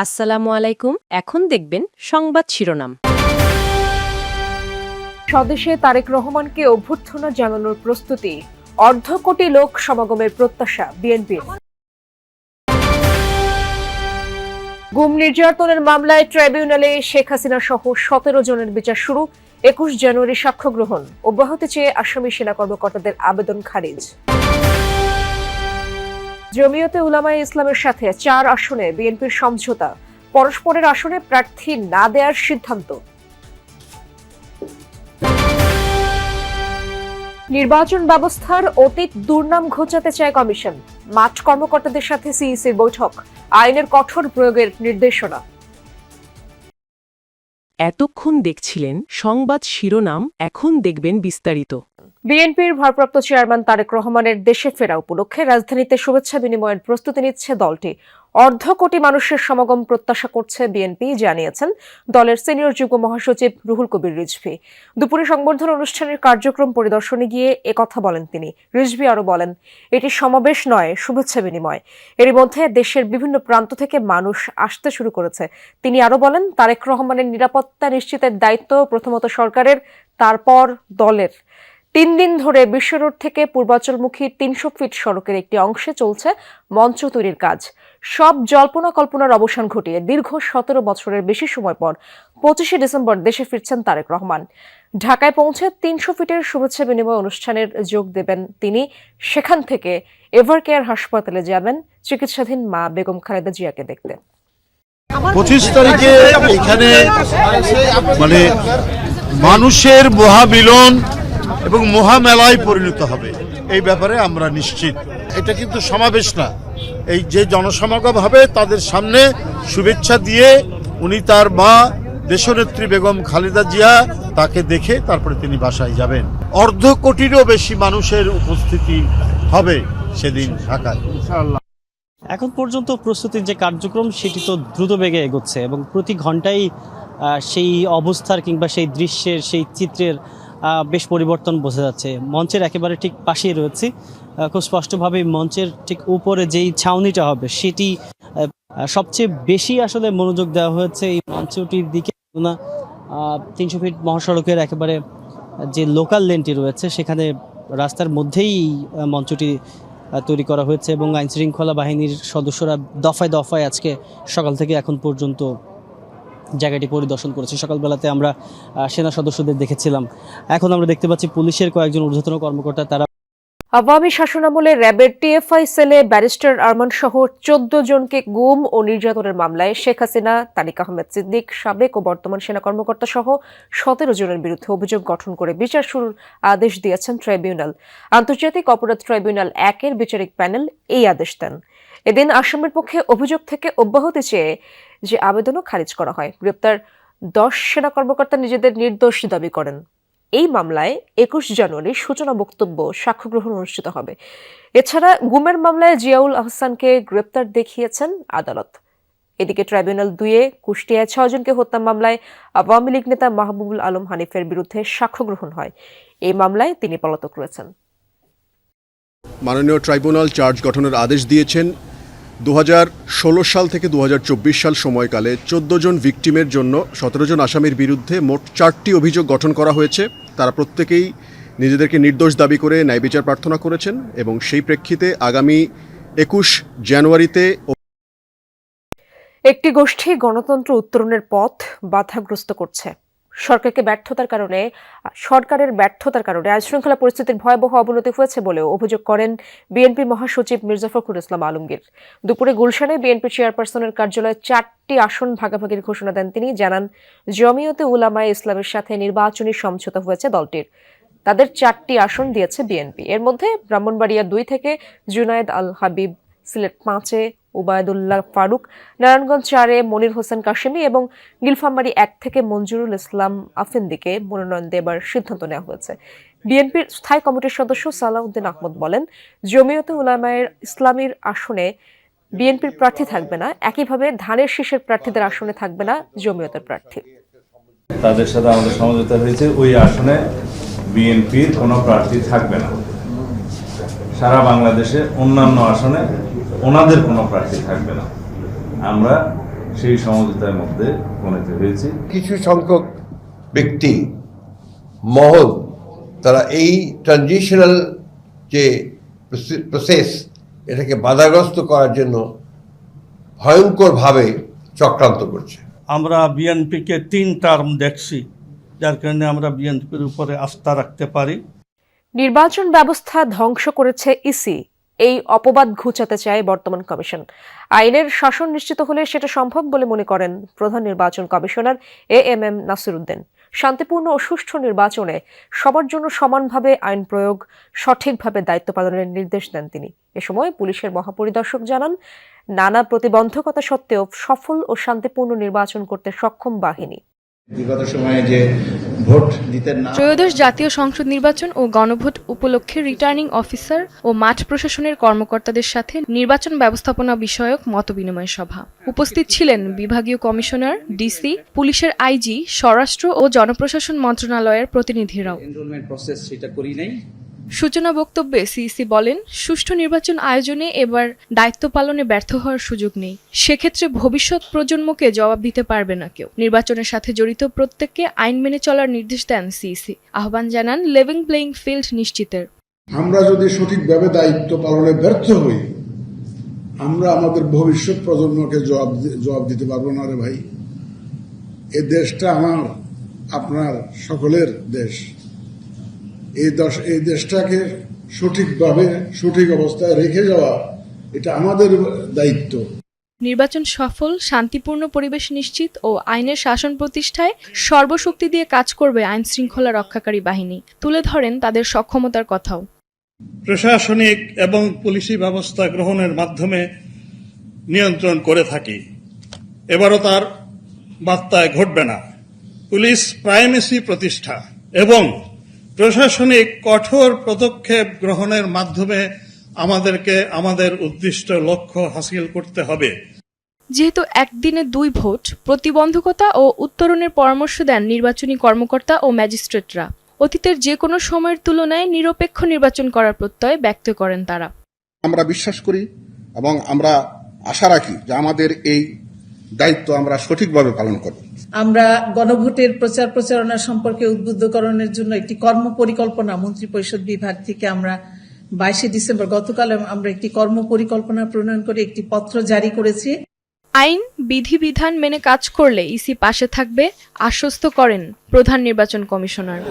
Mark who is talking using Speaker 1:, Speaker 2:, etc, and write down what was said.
Speaker 1: আসসালামু আলাইকুম। এখন দেখবেন সংবাদ শিরোনাম।
Speaker 2: স্বদেশে তারেক রহমানকে অভ্যর্থনা জানানোর প্রস্তুতি, অর্ধ কোটি লোক সমাগমের প্রত্যাশা বিএনপির। গুম নির্যাতনের মামলায় ট্রাইব্যুনালে শেখ হাসিনা সহ 17 জনের বিচার শুরু। 21 জানুয়ারি সাক্ষ্য গ্রহণ, অব্যাহতি চেয়ে আসামি সেনা কর্মকর্তাদের আবেদন খারিজ। জমিয়তে উলামায়ে ইসলামের সাথে 4 আসনে বিএনপির সমঝোতা, পরস্পরের আসনে প্রার্থী না দেওয়ার সিদ্ধান্ত। নির্বাচন ব্যবস্থার অতীত দুর্নাম ঘোচাতে চায় কমিশন, মাঠ কর্মকর্তাদের সাথে সিইসির বৈঠক, আইনের কঠোর প্রয়োগের নির্দেশনা।
Speaker 1: এতক্ষণ দেখছিলেন সংবাদ শিরোনাম, এখন দেখবেন বিস্তারিত।
Speaker 2: বিএনপির ভারপ্রাপ্ত চেয়ারম্যান তারেক রহমানের দেশে ফেরা উপলক্ষে রাজধানীতে শুভেচ্ছা বিনিময়ের প্রস্তুতি নিচ্ছে দলটি। অর্ধ কোটি মানুষের সমাগম প্রত্যাশা করছে বিএনপি, জানিয়েছেন দলের সিনিয়র যুগ্ম মহাসচিব রুহুল কবির রিজভী। দুপুরে সংবর্ধনা অনুষ্ঠানের কার্যক্রম পরিদর্শনে গিয়ে একথা বলেন তিনি। রিজভী আরও বলেন, এটি সমাবেশ নয়, শুভেচ্ছা বিনিময়। এর মধ্যে দেশের বিভিন্ন প্রান্ত থেকে মানুষ আসতে শুরু করেছে। তিনি আরও বলেন, তারেক রহমানের নিরাপত্তা নিশ্চিতের দায়িত্ব প্রথমত সরকারের, তারপর দলের। 3 দিন ধরে বিশ্ব রোড থেকে পূর্বাঞ্চলমুখী 300 ফিট সড়কের একটি অংশে চলছে মঞ্চ তৈরির কাজ। সব জল্পনা কল্পনার অবসান ঘটিয়ে দীর্ঘ 17 বছরের বেশি সময় পর 25 ডিসেম্বর দেশে ফিরছেন তারেক রহমান। ঢাকায় পৌঁছে 300 ফিটের শুভেচ্ছা বিনিময় অনুষ্ঠানের যোগ দেবেন তিনি। সেখান থেকে এভারকেয়ার হাসপাতালে যাবেন চিকিৎসাধীন মা বেগম খালেদা জিয়াকে দেখতে।
Speaker 3: 25 তারিখে এখানে মানে মানুষের মহামিলন এবং মহামেলায় পরিণত হবে, এই ব্যাপারে আমরা নিশ্চিত। এটা কিন্তু সমাবেশ না, এই যে জনসমাগম হবে তাদের সামনে শুভেচ্ছা দিয়ে উনি তার মা দেশনেত্রী বেগম খালেদা জিয়া তাকে দেখে তারপরে তিনি বাসায় যাবেন। অর্ধ কোটিরও বেশি মানুষের উপস্থিতি হবে সেদিন ঢাকায় ইনশাআল্লাহ।
Speaker 4: এখন পর্যন্ত প্রস্তুতির যে কার্যক্রম সেটি তো দ্রুত বেগে এগোচ্ছে এবং প্রতি ঘন্টায় সেই অবস্থার কিংবা সেই দৃশ্যের, সেই চিত্রের বেশ পরিবর্তন বোঝা যাচ্ছে। মঞ্চের একেবারে ঠিক পাশেই রয়েছে, খুব স্পষ্টভাবে মঞ্চের ঠিক উপরে যেই ছাউনিটা হবে সেটি সবচেয়ে বেশি আসলে মনোযোগ দেওয়া হয়েছে এই মঞ্চটির দিকে। 300 ফিট মহাসড়কের একেবারে যে লোকাল লেনটি রয়েছে সেখানে রাস্তার মধ্যেই মঞ্চটি তৈরি করা হয়েছে এবং আইনশৃঙ্খলা বাহিনীর সদস্যরা দফায় দফায় আজকে সকাল থেকে এখন পর্যন্ত জায়গাটি পরিদর্শন করেছে। সকালবেলাতে আমরা সেনা সদস্যদের দেখেছিলাম, এখন আমরা দেখতে পাচ্ছি পুলিশের কয়েকজন ঊর্ধ্বতন কর্মকর্তা। তারা
Speaker 2: আওয়ামী শাসনামলে র্যাবের টিএফআই সেলে ব্যারিস্টার আরমান সহ 14 জনকে গুম ও নির্যাতনের মামলায় শেখ হাসিনা, তারিক আহমেদ সিদ্দিক, সাবেক ও বর্তমান সেনা কর্মকর্তা সহ 17 জনের বিরুদ্ধে অভিযোগ গঠন করে বিচার শুরুর আদেশ দিয়েছেন ট্রাইব্যুনাল। আন্তর্জাতিক অপরাধ ট্রাইব্যুনাল 1-এর বিচারিক প্যানেল এই আদেশ দেন। এদিন আসামের পক্ষে অভিযোগ থেকে অব্যাহতি চেয়ে যে আবেদনও খারিজ করা হয়। গ্রেপ্তার 10 সেনা কর্মকর্তা নিজেদের নির্দোষ দাবি করেন। এই মামলায় 21 জানুয়ারি সূচনা বক্তব্য, সাক্ষ্য গ্রহণ অনুষ্ঠিত হবে। এছাড়া গুমের মামলায় জিয়াউল আহসানকে গ্রেপ্তার দেখিয়েছেন আদালত। এদিকে ট্রাইব্যুনাল 2-এ কুষ্টিয়ায় 6 জনকে হত্যা মামলায় আওয়ামী লীগ নেতা মাহবুবুল আলম হানিফের বিরুদ্ধে সাক্ষ্য গ্রহণ হয়। এই মামলায় তিনি পলাতক রয়েছেন।
Speaker 5: মাননীয় ট্রাইব্যুনাল চার্জ গঠনের আদেশ দিয়েছেন। 2016 সাল থেকে 2024 সাল সময়কালে 14 জন ভিকটিমের জন্য 17 জন আসামির বিরুদ্ধে মোট 4টি অভিযোগ গঠন করা হয়েছে। তারা প্রত্যেকেই নিজেদেরকে নির্দোষ দাবি করে ন্যায় বিচার প্রার্থনা করেছেন এবং সেই প্রেক্ষিতে আগামী 21 জানুয়ারিতে
Speaker 2: একটি গোষ্ঠী গণতন্ত্র উত্তরণের পথ বাধাগ্রস্ত করছে। সরকারের ব্যর্থতার কারণে আইনশৃঙ্খলা পরিস্থিতির ভয়াবহ অবনতি হয়েছে বলেও অভিযোগ করেন বিএনপি মহাসচিব মির্জা ফখরুল ইসলাম আলমগীর। দুপুরে গুলশানে বিএনপি চেয়ারপারসনের কার্যালয়ে 4টি আসন ভাগাভাগির ঘোষণা দেন তিনি। জানান, জমিয়তে উলামায়ে ইসলামের সাথে নির্বাচনী সমঝোতা হয়েছে দলটির। তাদের 4টি আসন দিয়েছে বিএনপি। এর মধ্যে ব্রাহ্মণবাড়িয়া 2 থেকে জুনায়েদ আল হাবিব, সিলেট 5-এ উবায়দুল্লাহ ফারুক, নারায়ণগঞ্জ 4-এ মনির হোসেন কাশেমি এবং নীলফামারী 1 থেকে মঞ্জুরুল ইসলাম আফেন্দিকে মনোনয়ন দেবার সিদ্ধান্ত নেওয়া হয়েছে। বিএনপির স্থায়ী কমিটির সদস্য সালাউদ্দিন আহমদ বলেন, জমিয়তে উলামায়ে ইসলামের আসনে বিএনপির প্রার্থী থাকবে না, একইভাবে ধানের শীষের প্রার্থীদের আসনে থাকবে না জমিয়তের প্রার্থী।
Speaker 6: তাদের সাথে আমাদের সমঝোতা হয়েছে, ওই আসনে বিএনপির কোনো প্রার্থী থাকবে না। সারা বাংলাদেশে অন্যান্য আসনে ওনাদের কোনো প্রার্থী থাকবে না। আমরা সেই সমঝোতার মধ্যে উপনীত হয়েছি।
Speaker 7: কিছু সংখ্যক ব্যক্তি মহল তারা এই ট্রানজিশনাল যে প্রসেস এটাকে বাধাগ্রস্ত করার জন্য ভয়ঙ্করভাবে চক্রান্ত করছে।
Speaker 8: আমরা বিএনপিকে 3 টার্ম দেখছি, যার কারণে আমরা বিএনপির উপরে আস্থা রাখতে পারি।
Speaker 2: নির্বাচন ব্যবস্থা ধ্বংস করেছে ইসি, এই অপবাদ ঘুচাতে চায় বর্তমান কমিশন। আইনের শাসন নিশ্চিত হলে সেটা সম্ভব বলে মনে করেন প্রধান নির্বাচন কমিশনার AMM নাসিরউদ্দিন। শান্তিপূর্ণ ও সুষ্ঠু নির্বাচনে সবার জন্য সমানভাবে আইন প্রয়োগ, সঠিকভাবে দায়িত্ব পালনের নির্দেশ দেন তিনি। এ সময় পুলিশের মহাপরিদর্শক জানান, নানা প্রতিবন্ধকতা সত্ত্বেও সফল ও শান্তিপূর্ণ নির্বাচন করতে সক্ষম বাহিনী।
Speaker 9: বিগত সময়ে যে ভোট দিতে না
Speaker 10: ত্রয়োদশ জাতীয় সংসদ নির্বাচন ও গণভোট উপলক্ষে রিটার্নিং অফিসার ও মাঠ প্রশাসনের কর্মকর্তাদের সাথে নির্বাচন ব্যবস্থাপনা বিষয়ক মতবিনিময় সভা। উপস্থিত ছিলেন বিভাগীয় কমিশনার, ডিসি, পুলিশের আইজি, স্বরাষ্ট্র ও জনপ্রশাসন মন্ত্রণালয়ের প্রতিনিধিরাও।
Speaker 9: এনরোলমেন্ট প্রসেস সেটা করি নাই।
Speaker 10: সূচনা বক্তব্যে সিইসি বলেন, সুষ্ঠু নির্বাচন আয়োজনে এবার দায়িত্ব পালনে ব্যর্থ হওয়ার সুযোগ নেই। সেক্ষেত্রে ভবিষ্যৎ প্রজন্মকে জবাব দিতে পারবে না কেউ। নির্বাচনের সাথে জড়িত প্রত্যেককে আইন মেনে চলার নির্দেশ দেন সিইসি। আহ্বান জানান লেভেল প্লেইং ফিল্ড নিশ্চিতের।
Speaker 11: আমরা যদি সঠিকভাবে দায়িত্ব পালনে ব্যর্থ হই, আমরা আমাদের ভবিষ্যৎ প্রজন্মকে জবাব দিতে পারবো না রে ভাই। এই দেশটা আমার, আপনার, সকলের দেশ। এই দেশটাকে সঠিকভাবে সঠিক অবস্থায় রেখে যাওয়া এটা আমাদের দায়িত্ব।
Speaker 10: নির্বাচন সফল, শান্তিপূর্ণ পরিবেশ নিশ্চিত ও আইনের শাসন প্রতিষ্ঠায় সর্বশক্তি দিয়ে কাজ করবে আইন শৃঙ্খলা রক্ষাকারী বাহিনী। তুলে ধরেন তাদের সক্ষমতার কথাও।
Speaker 8: প্রশাসনিক এবং পুলিশি ব্যবস্থা গ্রহণের মাধ্যমে নিয়ন্ত্রণ করে থাকি। এবারও তার বার্তায় ঘটবে না। পুলিশ প্রাইমেসি প্রতিষ্ঠা এবং প্রশাসনিক কঠোর পদক্ষেপ গ্রহণের মাধ্যমে আমাদেরকে আমাদের উদ্দিষ্ট লক্ষ্য হাসিল করতে হবে।
Speaker 10: যেহেতু একদিনে 2 ভোট, প্রতিবন্ধকতা ও উত্তরণের পরামর্শ দেন নির্বাচনী কর্মকর্তা ও ম্যাজিস্ট্রেটরা। অতীতের যে কোনো সময়ের তুলনায় নিরপেক্ষ নির্বাচন করার প্রত্যয় ব্যক্ত করেন তারা।
Speaker 11: আমরা বিশ্বাস করি এবং আমরা আশা রাখি যে আমাদের এই দায়িত্ব আমরা সঠিকভাবে পালন করব।
Speaker 12: আমরা গণভোটের প্রচার প্রচারণা সম্পর্কে উদ্বুদ্ধকরণের জন্য একটি কর্ম পরিকল্পনা মন্ত্রিপরিষদ বিভাগ থেকে আমরা 22 ডিসেম্বর গতকাল আমরা একটি কর্ম পরিকল্পনা প্রণয়ন করে একটি পত্র জারি করেছি।
Speaker 10: আইন বিধিবিধান মেনে কাজ করলে ইসি পাশে থাকবে, আশ্বস্ত করেন প্রধান নির্বাচন কমিশনার।